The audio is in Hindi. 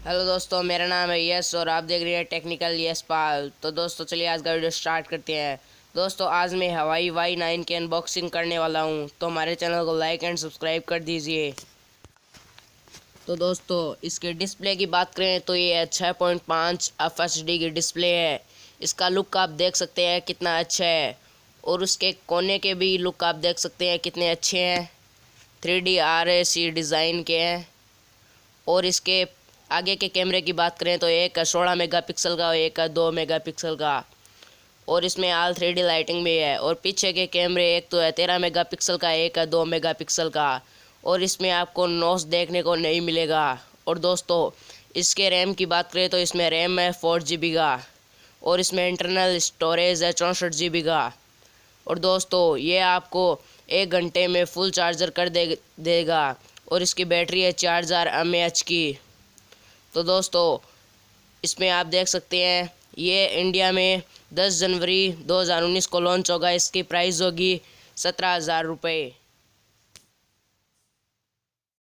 हेलो दोस्तों, मेरा नाम है यस और आप देख रहे हैं टेक्निकल यस पाल। तो दोस्तों चलिए आज का वीडियो स्टार्ट करते हैं। दोस्तों आज मैं हवाई Y9 की अनबॉक्सिंग करने वाला हूं, तो हमारे चैनल को लाइक एंड सब्सक्राइब कर दीजिए। तो दोस्तों इसके डिस्प्ले की बात करें तो ये 6.5 FHD की डिस्प्ले है। इसका लुक आप देख सकते हैं कितना अच्छा है, और उसके कोने के भी लुक आप देख सकते हैं कितने अच्छे हैं। 3D RAC डिज़ाइन के हैं। और इसके आगे के कैमरे की बात करें तो एक है 16 मेगापिक्सल का और एक है 2 मेगापिक्सल का, और इसमें ऑल 3D लाइटिंग भी है। और पीछे के कैमरे एक तो है 13 मेगापिक्सल का, एक है 2 मेगापिक्सल का, और इसमें आपको नॉच देखने को नहीं मिलेगा। और दोस्तों इसके रैम की बात करें तो इसमें रैम है 4 GB का, और इसमें इंटरनल स्टोरेज है 64 GB का। और दोस्तों ये आपको 1 घंटे में फुल चार्जर कर देगा, और इसकी बैटरी है 4000 mAh की। तो दोस्तों इसमें आप देख सकते हैं ये इंडिया में 10 जनवरी 2019 को लॉन्च होगा। इसकी प्राइस होगी 17,000 रुपये।